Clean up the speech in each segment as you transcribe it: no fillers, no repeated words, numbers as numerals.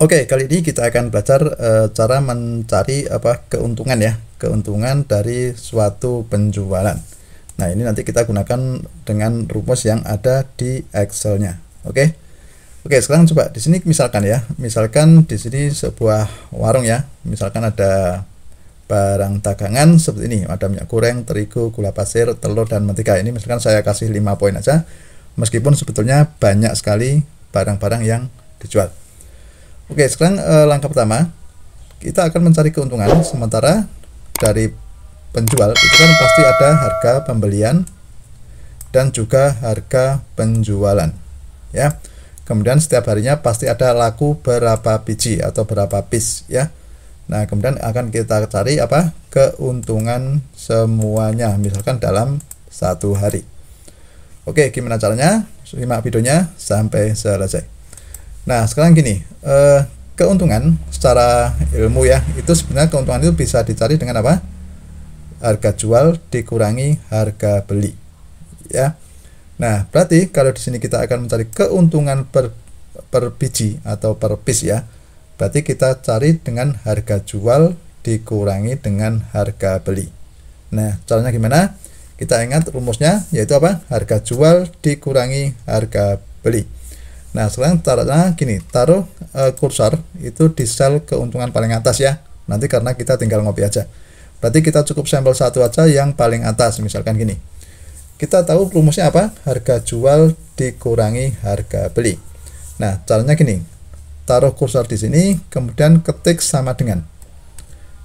Oke, kali ini kita akan belajar cara mencari keuntungan ya, keuntungan dari suatu penjualan. Nah, ini nanti kita gunakan dengan rumus yang ada di Excel-nya. Oke. Oke, sekarang coba di sini misalkan ya, misalkan di sini sebuah warung ya, misalkan ada barang dagangan seperti ini, ada minyak goreng, terigu, gula pasir, telur dan mentega. Ini misalkan saya kasih 5 poin aja, meskipun sebetulnya banyak sekali barang-barang yang dijual. Oke, sekarang langkah pertama kita akan mencari keuntungan. Sementara dari penjual itu kan pasti ada harga pembelian dan juga harga penjualan ya. Kemudian setiap harinya pasti ada laku berapa biji atau berapa piece ya. Nah, kemudian akan kita cari keuntungan semuanya misalkan dalam satu hari. Oke, gimana caranya? Simak videonya sampai selesai. Nah, sekarang gini, keuntungan secara ilmu ya, itu sebenarnya keuntungan itu bisa dicari dengan apa? Harga jual dikurangi harga beli. Ya. Nah, berarti kalau di sini kita akan mencari keuntungan per biji atau per piece ya. Berarti kita cari dengan harga jual dikurangi dengan harga beli. Nah, caranya gimana? Kita ingat rumusnya yaitu apa? Harga jual dikurangi harga beli. Nah, sekarang caranya gini, taruh kursor itu di sel keuntungan paling atas ya. Nanti karena kita tinggal ngopi aja. Berarti kita cukup sampel satu aja yang paling atas, misalkan gini. Kita tahu rumusnya apa? Harga jual dikurangi harga beli. Nah, caranya gini. Taruh kursor di sini, kemudian ketik sama dengan.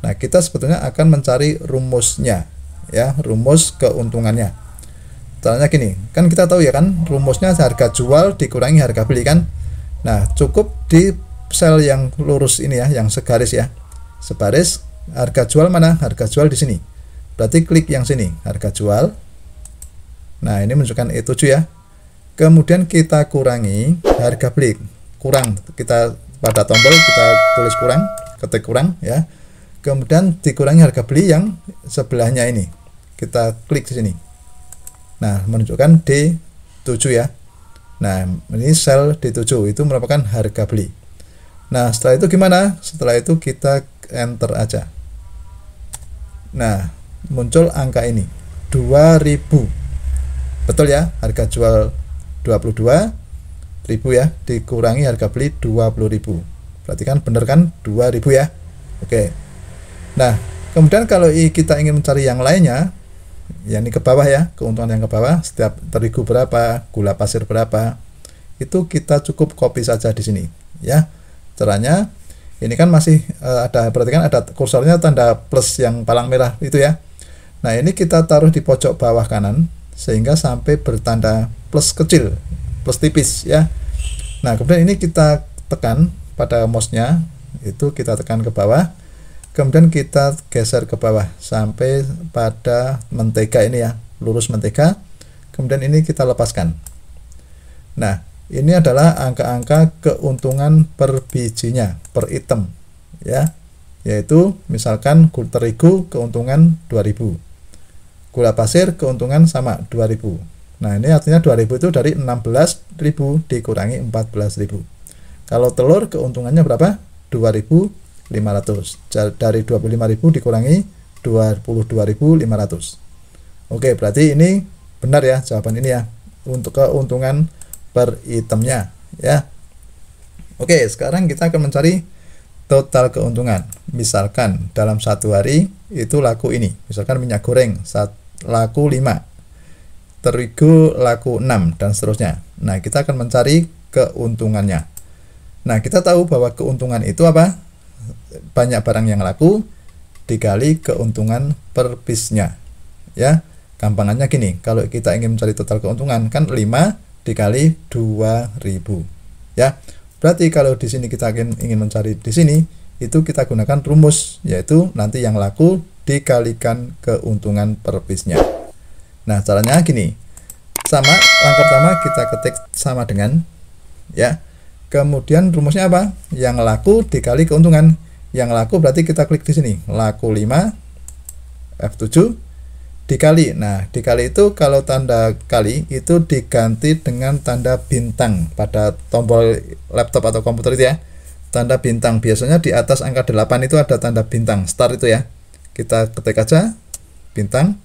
Nah, kita sebetulnya akan mencari rumusnya ya, rumus keuntungannya. Caranya gini, kan kita tahu ya kan rumusnya harga jual dikurangi harga beli kan. Nah, cukup di sel yang lurus ini ya, yang segaris ya, sebaris. Harga jual mana? Harga jual di sini. Berarti klik yang sini, harga jual. Nah, ini menunjukkan E7 ya. Kemudian kita kurangi harga beli, kurang. Kita pada tombol kita tulis kurang, ketik kurang ya. Kemudian dikurangi harga beli yang sebelahnya ini. Kita klik di sini. Nah, menunjukkan D7 ya. Nah, ini sel D7 itu merupakan harga beli. Nah, setelah itu gimana? Setelah itu kita enter aja. Nah, muncul angka ini 2000. Betul ya, harga jual 22.000 ya, dikurangi harga beli 20.000. Berarti kan bener kan 2000 ya. Oke. Nah, kemudian kalau kita ingin mencari yang lainnya, yang ini ke bawah ya, keuntungan yang ke bawah, setiap terigu berapa, gula pasir berapa, itu kita cukup copy saja di sini ya. Caranya ini kan masih ada, perhatikan ada kursornya tanda plus yang palang merah itu ya. Nah, ini kita taruh di pojok bawah kanan sehingga sampai bertanda plus kecil, plus tipis ya. Nah, kemudian ini kita tekan pada mouse-nya, itu kita tekan ke bawah. Kemudian kita geser ke bawah sampai pada mentega ini ya, lurus mentega. Kemudian ini kita lepaskan. Nah, ini adalah angka-angka keuntungan per bijinya, per item ya. Yaitu misalkan terigu keuntungan 2000. Gula pasir keuntungan sama 2000. Nah, ini artinya 2000 itu dari 16.000 dikurangi 14.000. Kalau telur keuntungannya berapa? 2.500. Dari 25.000 dikurangi 22.500. Oke, berarti ini benar ya jawaban ini ya untuk keuntungan per itemnya ya. Oke, sekarang kita akan mencari total keuntungan. Misalkan dalam satu hari itu laku ini, misalkan minyak goreng laku 5, terigu laku 6 dan seterusnya. Nah, kita akan mencari keuntungannya. Nah, kita tahu bahwa keuntungan itu apa? Banyak barang yang laku dikali keuntungan per piece-nya ya. Gampangannya gini, kalau kita ingin mencari total keuntungan kan 5 dikali 2000 ya. Berarti kalau di sini kita ingin mencari di sini, itu kita gunakan rumus yaitu nanti yang laku dikalikan keuntungan per piece-nya. Nah, caranya gini. Sama, langkah pertama kita ketik sama dengan ya. Kemudian rumusnya apa? Yang laku dikali keuntungan. Yang laku berarti kita klik di sini, laku 5 F7 dikali. Nah, dikali itu kalau tanda kali itu diganti dengan tanda bintang pada tombol laptop atau komputer itu ya. tanda bintang. Biasanya di atas angka 8 itu ada tanda bintang, star itu ya. Kita ketik aja bintang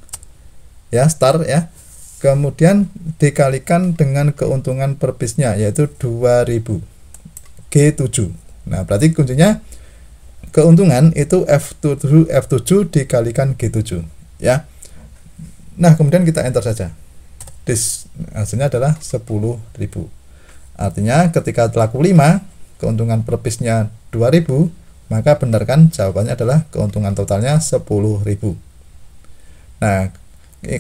ya, star ya. Kemudian dikalikan dengan keuntungan per piece-nya yaitu 2000 G7. Nah, berarti kuncinya keuntungan itu F7 dikalikan G7 ya. Nah, kemudian kita enter saja. Hasilnya adalah 10.000. Artinya ketika laku 5, keuntungan per piece-nya 2000, maka benar kan jawabannya adalah keuntungan totalnya 10.000. Nah,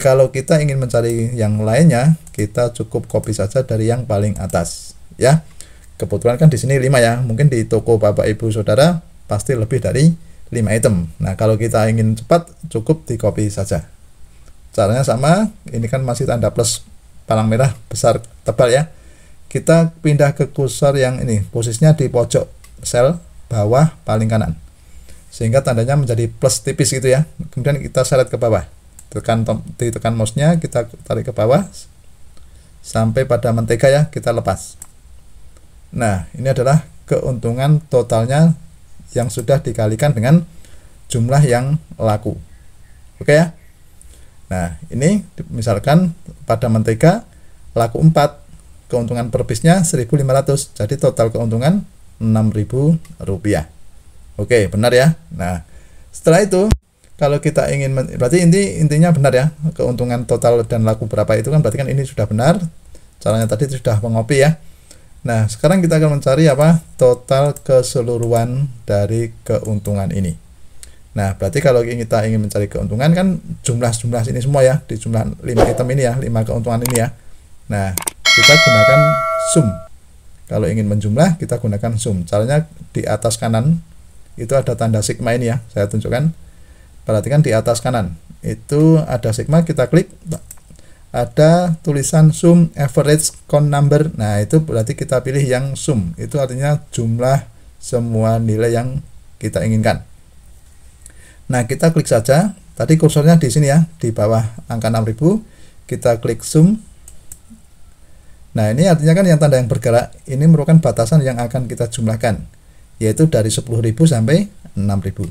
kalau kita ingin mencari yang lainnya, kita cukup copy saja dari yang paling atas ya. Kebetulan kan di sini 5 ya. Mungkin di toko Bapak Ibu Saudara pasti lebih dari 5 item. Nah, kalau kita ingin cepat cukup di copy saja. Caranya sama, ini kan masih tanda plus palang merah besar tebal ya. Kita pindah ke kursor yang ini, posisinya di pojok sel bawah paling kanan. Sehingga tandanya menjadi plus tipis gitu ya. Kemudian kita seret ke bawah. Ditekan mouse-nya, kita tarik ke bawah sampai pada mentega ya, kita lepas. Nah, ini adalah keuntungan totalnya yang sudah dikalikan dengan jumlah yang laku. Oke ya. Nah, ini misalkan pada mentega laku 4, keuntungan per piece-nya 1.500. Jadi total keuntungan Rp6.000. Oke, benar ya. Nah, setelah itu kalau kita ingin berarti intinya benar ya. Keuntungan total dan laku berapa itu kan berarti kan ini sudah benar. Caranya tadi sudah mengopi ya. Nah, sekarang kita akan mencari apa? Total keseluruhan dari keuntungan ini. Nah, berarti kalau kita ingin mencari keuntungan kan jumlah-jumlah ini semua ya, di jumlah 5 item ini ya, 5 keuntungan ini ya. Nah, kita gunakan sum. Kalau ingin menjumlah, kita gunakan sum. Caranya di atas kanan itu ada tanda sigma ini ya, saya tunjukkan. Perhatikan di atas kanan. Itu ada sigma, kita klik, ada tulisan sum average count number. Nah, itu berarti kita pilih yang sum. Itu artinya jumlah semua nilai yang kita inginkan. Nah, kita klik saja. Tadi kursornya di sini ya, di bawah angka 6.000. Kita klik zoom. Nah, ini artinya kan yang tanda yang bergerak ini merupakan batasan yang akan kita jumlahkan, yaitu dari 10.000 sampai 6.000.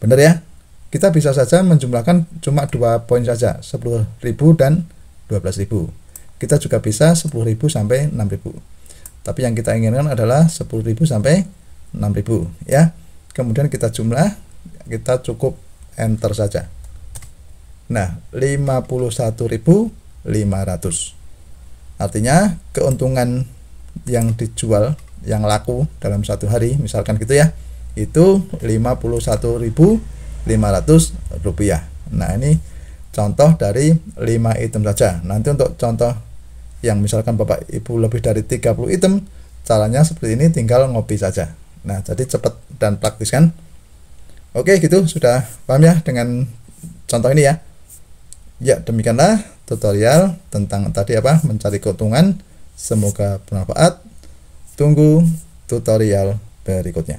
Benar ya? Kita bisa saja menjumlahkan cuma 2 poin saja, 10.000 dan 12.000. Kita juga bisa 10.000 sampai 6.000. Tapi yang kita inginkan adalah 10.000 sampai 6.000 ya. Kemudian kita jumlah, kita cukup enter saja. Nah, 51.500. Artinya keuntungan yang dijual, yang laku dalam satu hari, misalkan gitu ya, itu Rp51.500. Nah, ini contoh dari 5 item saja. Nanti untuk contoh yang misalkan Bapak Ibu lebih dari 30 item, caranya seperti ini, tinggal ngopi saja. Nah, jadi cepat dan praktis kan? Oke, gitu sudah paham ya dengan contoh ini ya. Ya, demikianlah tutorial tentang tadi apa? Mencari keuntungan. Semoga bermanfaat. Tunggu tutorial berikutnya.